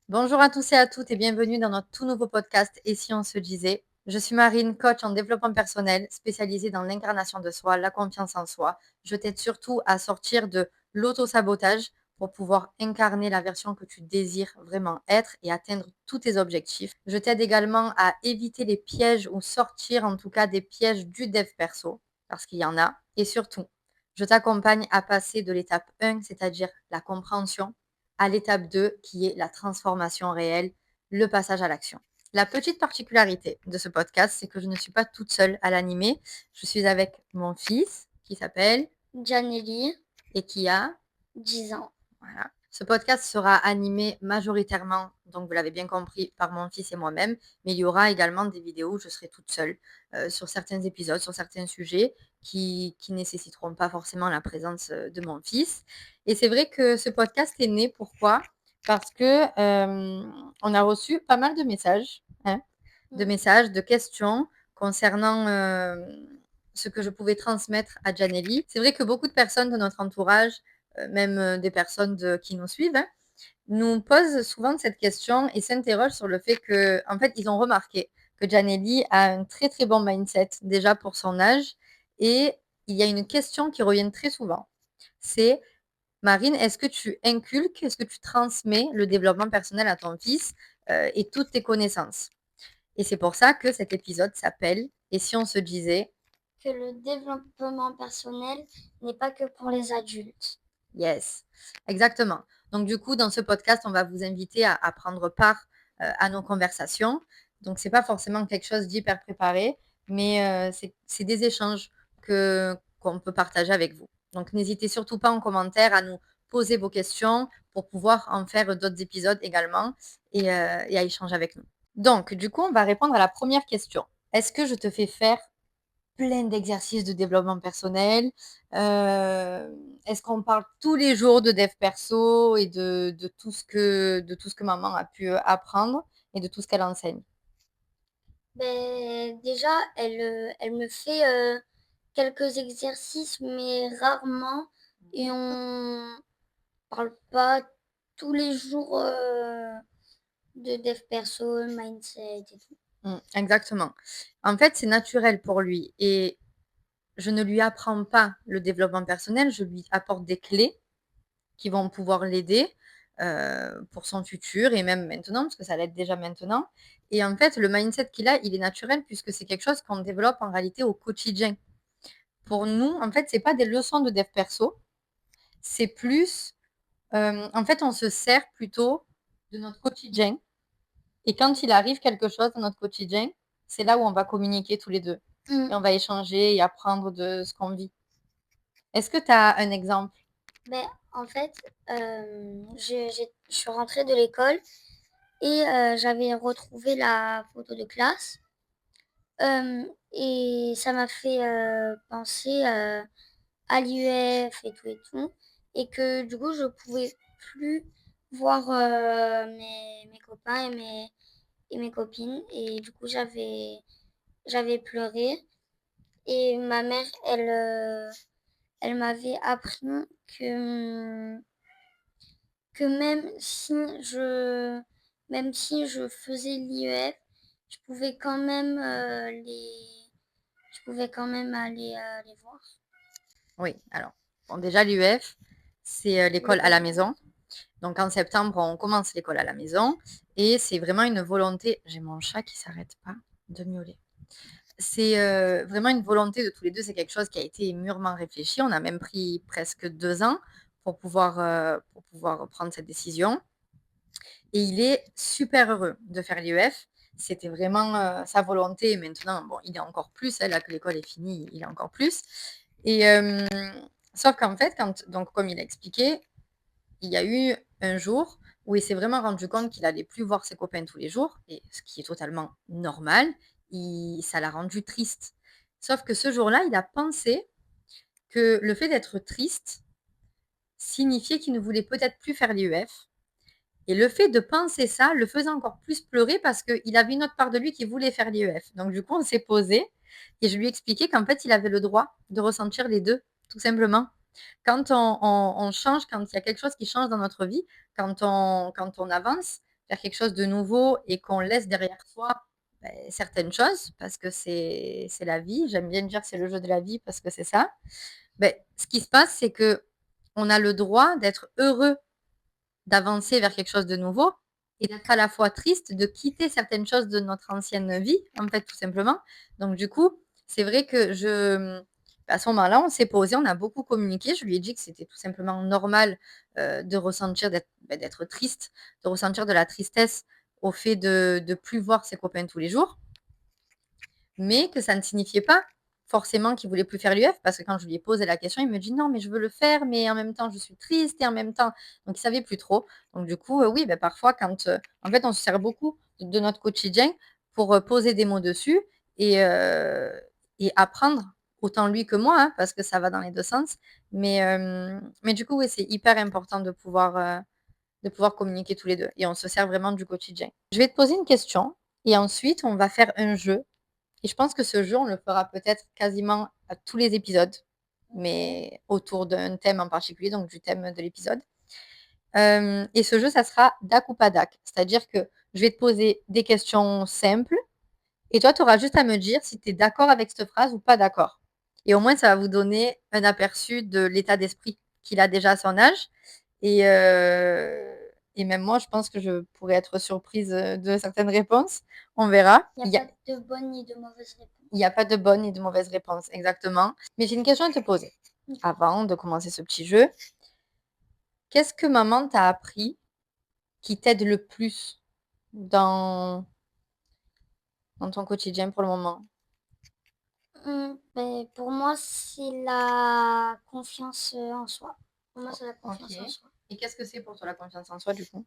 Bonjour à tous et à toutes et bienvenue dans notre tout nouveau podcast Et si on se disait? Je suis Marine, coach en développement personnel, spécialisée dans l'incarnation de soi, la confiance en soi. Je t'aide surtout à sortir de l'auto-sabotage pour pouvoir incarner la version que tu désires vraiment être et atteindre tous tes objectifs. Je t'aide également à éviter les pièges ou sortir en tout cas des pièges du dev perso, parce qu'il y en a. Et surtout, je t'accompagne à passer de l'étape 1, c'est-à-dire la compréhension, à l'étape 2, qui est la transformation réelle, le passage à l'action. La petite particularité de ce podcast, c'est que je ne suis pas toute seule à l'animer. Je suis avec mon fils qui s'appelle Janelli, et qui a 10 ans. voilà. Ce podcast sera animé majoritairement, donc vous l'avez bien compris, par mon fils et moi-même, mais il y aura également des vidéos où je serai toute seule sur certains épisodes, sur certains sujets qui nécessiteront pas forcément la présence de mon fils. Et c'est vrai que ce podcast est né, pourquoi? Parce que on a reçu pas mal de messages, hein, de questions concernant ce que je pouvais transmettre à Janelli. C'est vrai que beaucoup de personnes de notre entourage même des personnes qui nous suivent, hein, nous posent souvent cette question et s'interrogent sur le fait que, en fait, ils ont remarqué que Janelli a un très très bon mindset déjà pour son âge. Et il y a une question qui revient très souvent. C'est Marine, est-ce que tu inculques, est-ce que tu transmets le développement personnel à ton fils et toutes tes connaissances? Et c'est pour ça que cet épisode s'appelle Et si on se disait? Que le développement personnel n'est pas que pour les adultes. Yes, exactement. Donc du coup, dans ce podcast, on va vous inviter à prendre part à nos conversations. Donc c'est pas forcément quelque chose d'hyper préparé, mais c'est des échanges qu'on peut partager avec vous. Donc n'hésitez surtout pas en commentaire à nous poser vos questions pour pouvoir en faire d'autres épisodes également et à échanger avec nous. Donc du coup, on va répondre à la première question. Est-ce que je te fais faire plein d'exercices de développement personnel? Est-ce qu'on parle tous les jours de dev perso et de tout ce que maman a pu apprendre et de tout ce qu'elle enseigne? Déjà, elle me fait quelques exercices, mais rarement. Et on parle pas tous les jours de dev perso, mindset et tout. Exactement. En fait, c'est naturel pour lui et je ne lui apprends pas le développement personnel, je lui apporte des clés qui vont pouvoir l'aider pour son futur et même maintenant, parce que ça l'aide déjà maintenant. Et en fait, le mindset qu'il a, il est naturel puisque c'est quelque chose qu'on développe en réalité au quotidien. Pour nous, en fait, c'est pas des leçons de dev perso, c'est plus, en fait, on se sert plutôt de notre quotidien et quand il arrive quelque chose dans notre quotidien, c'est là où on va communiquer tous les 2 et on va échanger et apprendre de ce qu'on vit. Est-ce que tu as un exemple? En fait, je suis rentrée de l'école et j'avais retrouvé la photo de classe. Et ça m'a fait penser à l'UF et tout. Et que du coup, je pouvais plus voir mes copains et mes copines. Et du coup, j'avais pleuré. Et ma mère, elle m'avait appris que, que même si je faisais l'IEF, je pouvais quand même je pouvais quand même aller les voir. Oui, alors, bon, déjà, l'UF, c'est l'école à la maison. Donc, en septembre, on commence l'école à la maison et c'est vraiment une volonté. J'ai mon chat qui s'arrête pas de miauler. C'est vraiment une volonté de tous les deux. C'est quelque chose qui a été mûrement réfléchi. On a même pris presque 2 ans pour pouvoir prendre cette décision. Et il est super heureux de faire l'IEF. C'était vraiment sa volonté. Et maintenant, bon, il est encore plus. Là que l'école est finie, il est encore plus. Et sauf qu'en fait, donc, comme il a expliqué, il y a eu un jour où il s'est vraiment rendu compte qu'il allait plus voir ses copains tous les jours, et ce qui est totalement normal. Ça l'a rendu triste. Sauf que ce jour-là, il a pensé que le fait d'être triste signifiait qu'il ne voulait peut-être plus faire l'IEF. Et le fait de penser ça le faisait encore plus pleurer parce qu'il avait une autre part de lui qui voulait faire l'IEF. Donc du coup, on s'est posé et je lui ai expliqué qu'en fait, il avait le droit de ressentir les deux, tout simplement. Quand on change, quand il y a quelque chose qui change dans notre vie, quand on avance, faire quelque chose de nouveau et qu'on laisse derrière soi certaines choses, parce que c'est la vie. J'aime bien dire c'est le jeu de la vie parce que c'est ça. Ce qui se passe, c'est que on a le droit d'être heureux d'avancer vers quelque chose de nouveau et d'être à la fois triste de quitter certaines choses de notre ancienne vie, en fait, tout simplement. Donc, du coup, c'est vrai que à ce moment-là, on s'est posé, on a beaucoup communiqué. Je lui ai dit que c'était tout simplement normal de ressentir, d'être triste, de ressentir de la tristesse au fait de ne plus voir ses copains tous les jours, mais que ça ne signifiait pas forcément qu'il voulait plus faire l'UF, parce que quand je lui ai posé la question, il me dit non, mais je veux le faire, mais en même temps, je suis triste et en même temps, donc il savait plus trop. Donc du coup, oui, parfois, quand en fait, on se sert beaucoup de notre quotidien pour poser des mots dessus et, apprendre autant lui que moi, hein, parce que ça va dans les deux sens. Mais du coup, oui, c'est hyper important de pouvoir communiquer tous les deux. Et on se sert vraiment du quotidien. Je vais te poser une question et ensuite, on va faire un jeu. Et je pense que ce jeu, on le fera peut-être quasiment à tous les épisodes, mais autour d'un thème en particulier, donc du thème de l'épisode. Et ce jeu, ça sera DAC ou pas DAC. C'est-à-dire que je vais te poser des questions simples et toi, tu auras juste à me dire si tu es d'accord avec cette phrase ou pas d'accord. Et au moins, ça va vous donner un aperçu de l'état d'esprit qu'il a déjà à son âge. Et, même moi, je pense que je pourrais être surprise de certaines réponses. On verra. Il n'y a pas de bonne ni de mauvaise réponse. Il n'y a pas de bonne ni de mauvaise réponse, exactement. Mais j'ai une question à te poser avant de commencer ce petit jeu. Qu'est-ce que maman t'a appris qui t'aide le plus dans ton quotidien pour le moment? Pour moi, c'est la confiance en soi. Pour moi, c'est la confiance en soi. Et qu'est-ce que c'est pour toi la confiance en soi, du coup?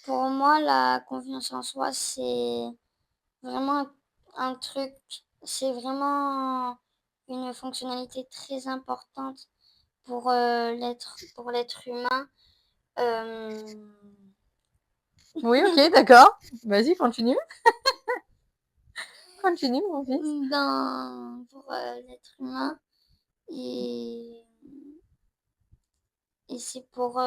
Pour moi, la confiance en soi, c'est vraiment un truc, c'est vraiment une fonctionnalité très importante pour l'être humain. Oui, ok, d'accord. Vas-y, continue. Continue, mon fils. Pour l'être humain. Et c'est pour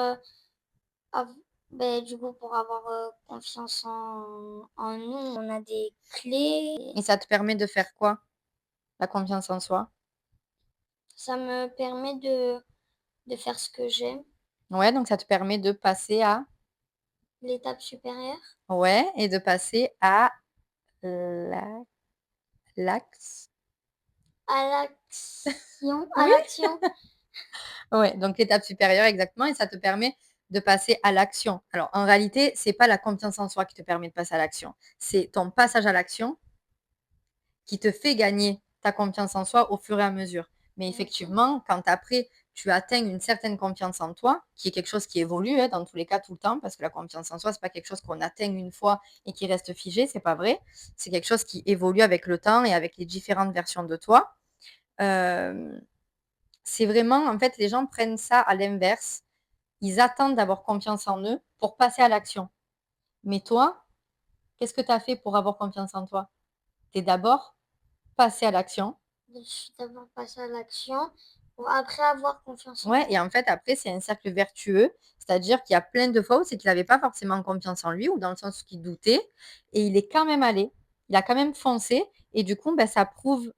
du coup, pour avoir confiance en nous, on a des clés. Et ça te permet de faire quoi, la confiance en soi? Ça me permet de faire ce que j'aime. Ouais, donc ça te permet de passer à... L'étape supérieure. Ouais, et de passer à la... l'axe. À l'action. À Oui. l'action. Ouais, donc l'étape supérieure, exactement, et ça te permet de passer à l'action. Alors, en réalité, c'est pas la confiance en soi qui te permet de passer à l'action. C'est ton passage à l'action qui te fait gagner ta confiance en soi au fur et à mesure. Mais effectivement, quand après, tu atteins une certaine confiance en toi, qui est quelque chose qui évolue dans tous les cas tout le temps, parce que la confiance en soi, c'est pas quelque chose qu'on atteint une fois et qui reste figé, c'est pas vrai. C'est quelque chose qui évolue avec le temps et avec les différentes versions de toi. C'est vraiment, en fait, les gens prennent ça à l'inverse. Ils attendent d'avoir confiance en eux pour passer à l'action. Mais toi, qu'est-ce que tu as fait pour avoir confiance en toi? Tu es d'abord passé à l'action. Je suis d'abord passé à l'action pour après avoir confiance en Ouais, moi. et en fait, après, c'est un cercle vertueux. C'est-à-dire qu'il y a plein de fois où c'est qu'il n'avait pas forcément confiance en lui, ou dans le sens qu'il doutait, et il est quand même allé. Il a quand même foncé, et du coup, ça prouve...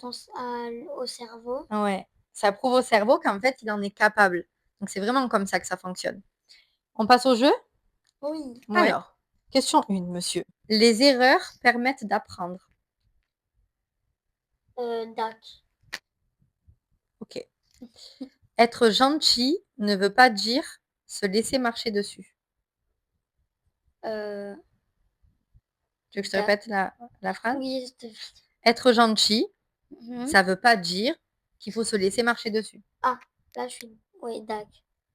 Au cerveau. Ouais, ça prouve au cerveau qu'en fait, il en est capable. Donc, c'est vraiment comme ça que ça fonctionne. On passe au jeu? Oui. Ouais. Alors, question 1, monsieur. Les erreurs permettent d'apprendre. DAC. Ok. Être gentil ne veut pas dire se laisser marcher dessus. Euh, Tu veux que je te répète la phrase? oui, s'il te plaît. Être gentil, Mhm. ça veut pas dire qu'il faut se laisser marcher dessus. Ah, là, je suis... Oui, DAC.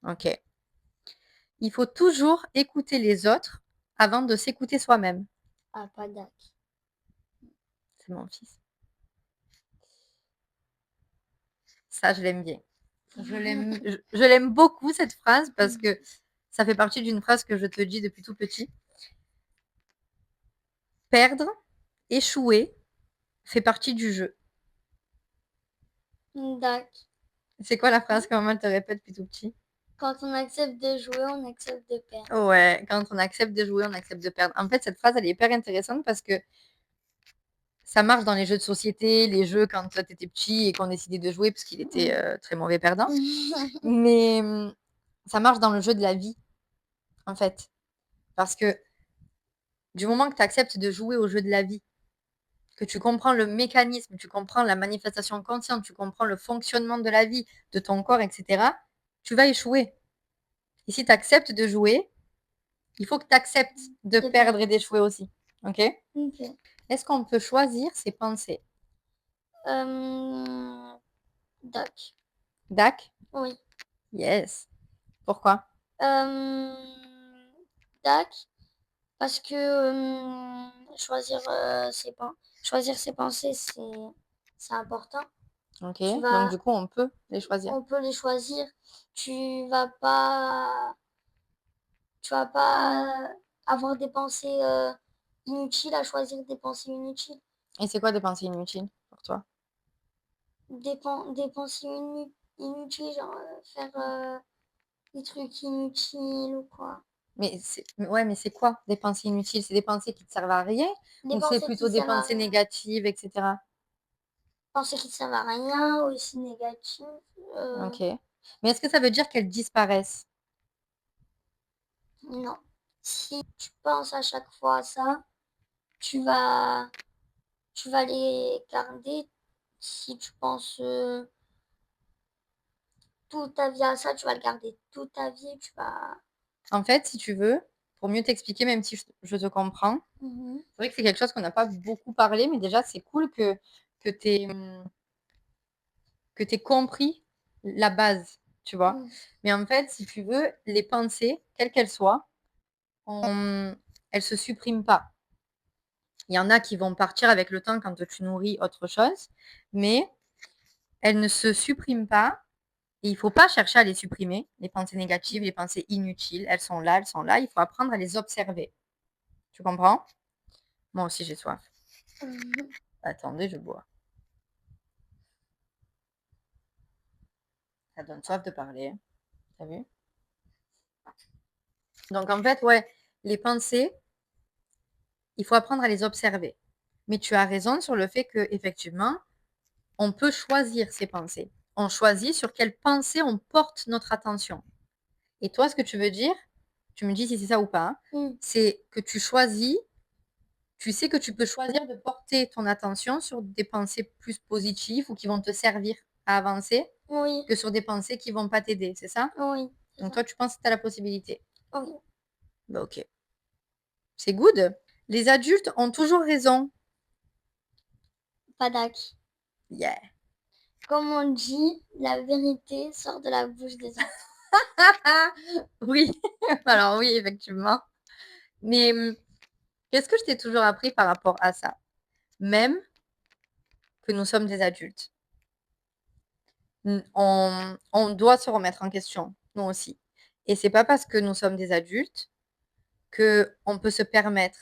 Ok. Il faut toujours écouter les autres avant de s'écouter soi-même. Ah, pas DAC. C'est mon fils. Ça, je l'aime bien. Je l'aime beaucoup, cette phrase, parce que ça fait partie d'une phrase que je te dis depuis tout petit. Perdre, échouer, fait partie du jeu. DAC. C'est quoi la phrase que maman te répète depuis tout petit? Quand on accepte de jouer, on accepte de perdre. Ouais, quand on accepte de jouer, on accepte de perdre. En fait, cette phrase, elle est hyper intéressante parce que ça marche dans les jeux de société, les jeux quand tu étais petit et qu'on décidait de jouer parce qu'il était très mauvais perdant. Mais ça marche dans le jeu de la vie, en fait. Parce que du moment que tu acceptes de jouer au jeu de la vie, que tu comprends le mécanisme, tu comprends la manifestation consciente, tu comprends le fonctionnement de la vie, de ton corps, etc., tu vas échouer. Et si tu acceptes de jouer, il faut que tu acceptes de perdre et d'échouer aussi. Ok? Ok. Est-ce qu'on peut choisir ses pensées? Doc. Dac? Oui. Yes. Pourquoi? Dac. Parce que choisir ses pensées, c'est important. Ok. Tu Donc vas, du coup, on peut les choisir. on peut les choisir. Tu vas pas, tu vas pas avoir des pensées inutiles à choisir des pensées inutiles. Et c'est quoi des pensées inutiles pour toi? Des pensées inutiles, genre faire des trucs inutiles ou quoi. Mais c'est quoi des pensées inutiles? C'est des pensées qui te servent à rien Des ou c'est pensées qui plutôt des servent à pensées rien. négatives, etc.? Pensées qui servent à rien, aussi négatives. Ok. Mais est-ce que ça veut dire qu'elles disparaissent? Non. Si tu penses à chaque fois à ça, tu vas, tu vas les garder. Si tu penses toute ta vie à ça, tu vas le garder toute ta vie. Tu vas. En fait, si tu veux, pour mieux t'expliquer, même si je te comprends, Mhm. c'est vrai que c'est quelque chose qu'on n'a pas beaucoup parlé, mais déjà, c'est cool que tu aies compris la base, tu vois. Mm. Mais en fait, si tu veux, les pensées, quelles qu'elles soient, elles se suppriment pas. Il y en a qui vont partir avec le temps quand tu nourris autre chose, mais elles ne se suppriment pas. Et il ne faut pas chercher à les supprimer, les pensées négatives, les pensées inutiles. Elles sont là, elles sont là. Il faut apprendre à les observer. Tu comprends? Moi aussi, j'ai soif. Mhm. Attendez, je bois. Ça donne soif de parler. Hein. T'as vu? Donc, en fait, ouais, les pensées, il faut apprendre à les observer. Mais tu as raison sur le fait qu'effectivement, on peut choisir ses pensées. On choisit sur quelles pensées on porte notre attention. Et toi, ce que tu veux dire, tu me dis si c'est ça ou pas, c'est que tu choisis, tu sais que tu peux choisir de porter ton attention sur des pensées plus positives ou qui vont te servir à avancer Oui, que sur des pensées qui vont pas t'aider, c'est ça? oui. Donc toi, tu penses que tu as la possibilité. Oui. Bah ok. C'est good. Les adultes ont toujours raison. Pas d'ac. Yeah. Comme on dit, la vérité sort de la bouche des enfants. Oui. Alors oui, effectivement. Mais qu'est-ce que je t'ai toujours appris par rapport à ça? Même que nous sommes des adultes. On doit se remettre en question, nous aussi. Et c'est pas parce que nous sommes des adultes qu'on peut se permettre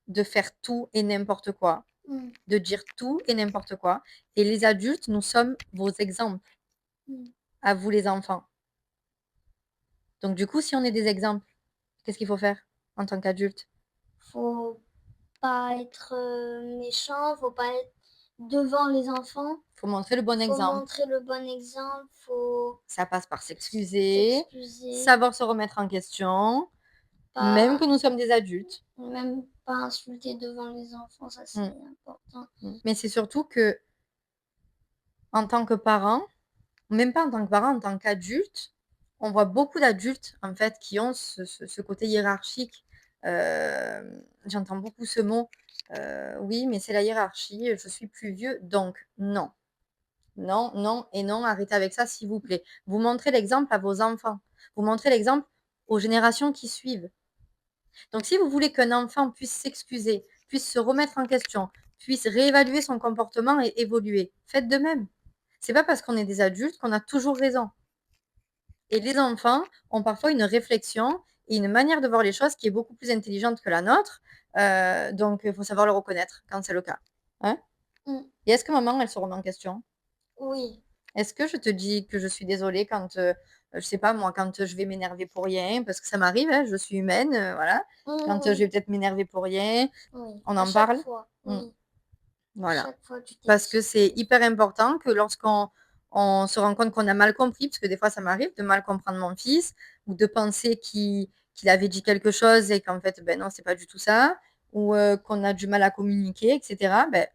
de faire tout et n'importe quoi, de dire tout et n'importe quoi. Et les adultes, nous sommes vos exemples, à vous les enfants. Donc du coup, si on est des exemples, qu'est-ce qu'il faut faire en tant qu'adulte? Faut pas être méchant, faut pas être devant les enfants. Faut montrer le bon Faut exemple. montrer le bon exemple, faut Ça passe par s'excuser, s'excuser, savoir se remettre en question, même pas, que nous sommes des adultes. même pas insulter devant les enfants, ça c'est important. Mais c'est surtout que, en tant que parent, même pas en tant que parent, en tant qu'adulte, on voit beaucoup d'adultes, en fait, qui ont ce côté hiérarchique. J'entends beaucoup ce mot. Oui, mais c'est la hiérarchie, je suis plus vieux, donc non. Non, non et non, arrêtez avec ça, s'il vous plaît. Vous montrez l'exemple à vos enfants. Vous montrez l'exemple aux générations qui suivent. Donc, si vous voulez qu'un enfant puisse s'excuser, puisse se remettre en question, puisse réévaluer son comportement et évoluer, faites de même. C'est pas parce qu'on est des adultes qu'on a toujours raison. Et les enfants ont parfois une réflexion et une manière de voir les choses qui est beaucoup plus intelligente que la nôtre. Donc, il faut savoir le reconnaître quand c'est le cas. Hein? Et est-ce que maman, elle se remet en question? Oui. Est-ce que je te dis que je suis désolée quand je sais pas moi, quand je vais m'énerver pour rien, parce que ça m'arrive, hein, je suis humaine, voilà. Quand je vais peut-être m'énerver pour rien, Oui, on à en chaque parle. fois, Mmh. oui. Voilà. Chaque fois, tu Parce que c'est t'excuses. hyper important que lorsqu'on se rend compte qu'on a mal compris, parce que des fois ça m'arrive de mal comprendre mon fils ou de penser qu'il avait dit quelque chose et qu'en fait, ben non, c'est pas du tout ça, ou qu'on a du mal à communiquer, etc. Ben,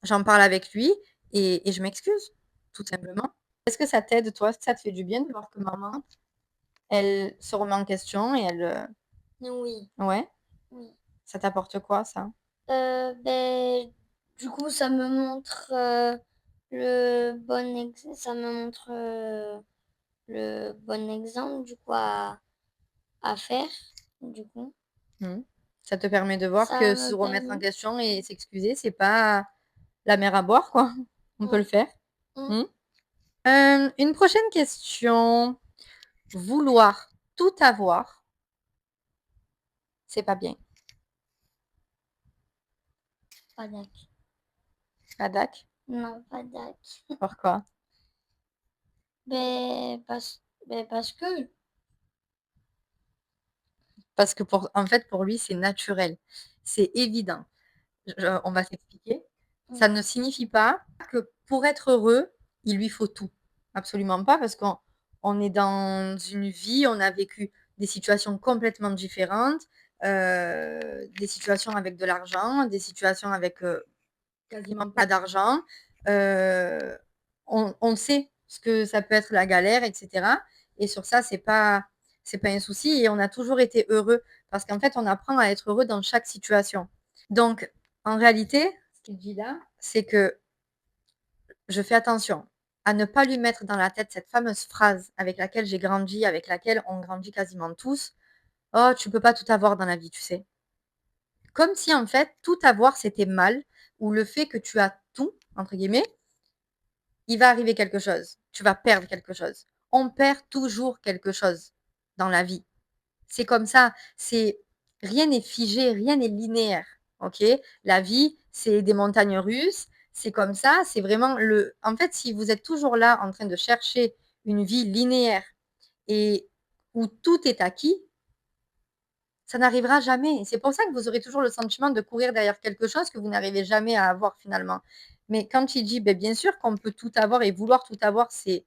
j'en parle avec lui et je m'excuse, tout simplement. Est-ce que ça t'aide, toi? Est-ce que ça te fait du bien de voir que maman, elle se remet en question et elle... Oui, Ouais, oui. ça t'apporte quoi, ça? Ben, du coup, ça me montre ça me montre le bon exemple, du coup, à faire, du coup. Mmh. Ça te permet de voir Ça que me se remettre en permet. question et s'excuser, c'est pas la mer à boire, quoi. On peut le Mm, faire. mm, Mmh. Une prochaine question. Vouloir tout avoir, c'est pas bien. pas d'ac. Adak? Non, pas d'ac. Pourquoi? Parce que. Parce que en fait, pour lui, c'est naturel. C'est évident. On va s'expliquer. Ça Mm, ne signifie pas que pour être heureux, il lui faut tout. Absolument pas, parce qu'on est dans une vie, on a vécu des situations complètement différentes, des situations avec de l'argent, des situations avec quasiment pas d'argent. On sait ce que ça peut être la galère, etc. Et sur ça, c'est pas un souci. Et on a toujours été heureux parce qu'en fait, on apprend à être heureux dans chaque situation. Donc, en réalité, ce qu'il dit là, c'est que je fais attention à ne pas lui mettre dans la tête cette fameuse phrase avec laquelle j'ai grandi, avec laquelle on grandit quasiment tous. Oh, tu peux pas tout avoir dans la vie, tu sais. Comme si en fait, tout avoir, c'était mal, ou le fait que tu as tout, entre guillemets, il va arriver quelque chose. Tu vas perdre quelque chose. On perd toujours quelque chose dans la vie. C'est comme ça. Rien n'est figé, rien n'est linéaire. Ok. La vie, c'est des montagnes russes. C'est comme ça. C'est vraiment le. En fait, si vous êtes toujours là en train de chercher une vie linéaire et où tout est acquis, ça n'arrivera jamais. C'est pour ça que vous aurez toujours le sentiment de courir derrière quelque chose que vous n'arrivez jamais à avoir finalement. Mais quand il dit, ben, bien sûr qu'on peut tout avoir et vouloir tout avoir, c'est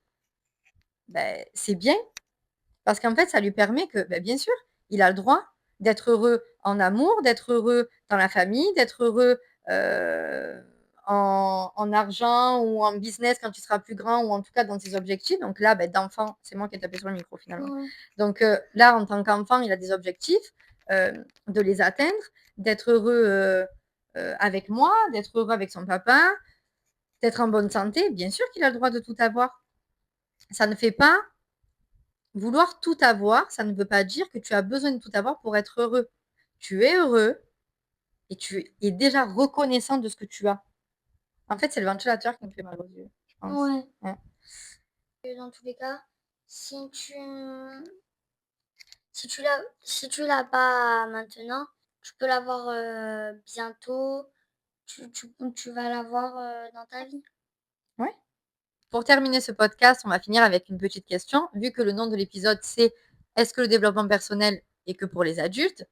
bien, parce qu'en fait, ça lui permet que, ben, bien sûr, il a le droit d'être heureux en amour, d'être heureux dans la famille, d'être heureux en argent ou en business quand il sera plus grand, ou en tout cas dans ses objectifs. Donc là, ben, d'enfant, c'est moi qui ai tapé sur le micro finalement. mm, Donc là, en tant qu'enfant, il a des objectifs, de les atteindre, d'être heureux avec moi, d'être heureux avec son papa, d'être en bonne santé. Bien sûr qu'il a le droit de tout avoir. Ça ne fait pas vouloir tout avoir, ça ne veut pas dire que tu as besoin de tout avoir pour être heureux. Tu es heureux et tu es déjà reconnaissant de ce que tu as. En fait, c'est le ventilateur qui me fait mal aux yeux, je pense. ouais. Ouais. Dans tous les cas, si tu si tu l'as pas maintenant, tu peux l'avoir bientôt. Tu vas l'avoir dans ta vie. Ouais. Pour terminer ce podcast, on va finir avec une petite question. Vu que le nom de l'épisode, c'est est-ce que le développement personnel est que pour les adultes?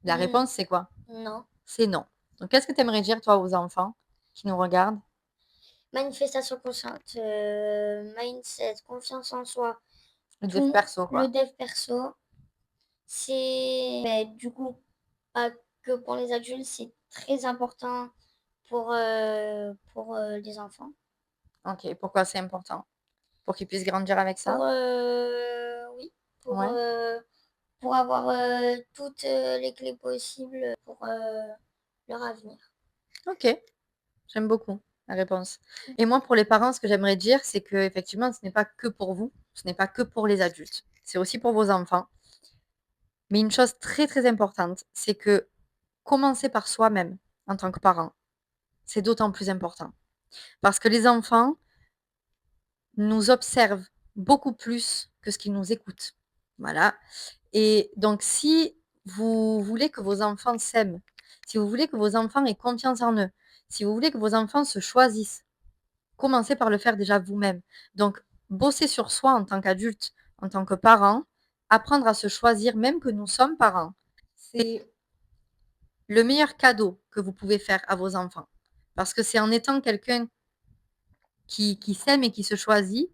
La réponse, c'est quoi? Non. C'est non. Donc, qu'est-ce que tu aimerais dire, toi, aux enfants qui nous regardent? Manifestation consciente, mindset, confiance en soi, Le dev tout, perso, le quoi. dev perso, du coup, pas que pour les adultes, c'est très important pour les enfants. Ok, pourquoi c'est important? Pour qu'ils puissent grandir avec ça? Oui, pour, Ouais. euh, pour avoir toutes les clés possibles pour leur avenir. Ok, j'aime beaucoup la réponse. Et moi, pour les parents, ce que j'aimerais dire, c'est que effectivement, ce n'est pas que pour vous, ce n'est pas que pour les adultes, c'est aussi pour vos enfants. Mais une chose très très importante, c'est que commencer par soi-même en tant que parent, c'est d'autant plus important. Parce que les enfants nous observent beaucoup plus que ce qu'ils nous écoutent. Voilà. Et donc, si vous voulez que vos enfants s'aiment, si vous voulez que vos enfants aient confiance en eux, si vous voulez que vos enfants se choisissent, commencez par le faire déjà vous-même. Donc, bossez sur soi en tant qu'adulte, en tant que parent, apprendre à se choisir, même que nous sommes parents, c'est le meilleur cadeau que vous pouvez faire à vos enfants. Parce que c'est en étant quelqu'un qui s'aime et qui se choisit,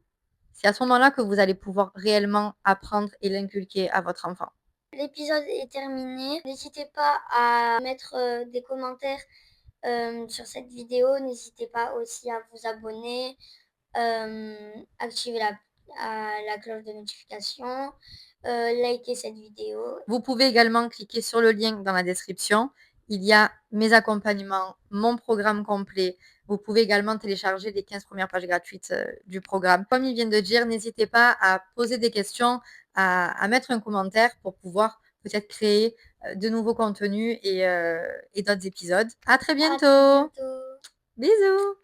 c'est à ce moment-là que vous allez pouvoir réellement apprendre et l'inculquer à votre enfant. L'épisode est terminé. N'hésitez pas à mettre des commentaires sur cette vidéo. N'hésitez pas aussi à vous abonner, activer la cloche de notification, liker cette vidéo. Vous pouvez également cliquer sur le lien dans la description. Il y a mes accompagnements, mon programme complet. Vous pouvez également télécharger les 15 premières pages gratuites du programme. Comme il vient de dire, n'hésitez pas à poser des questions, à mettre un commentaire pour pouvoir peut-être créer de nouveaux contenus et d'autres épisodes. À très À très bientôt. bientôt. Bisous.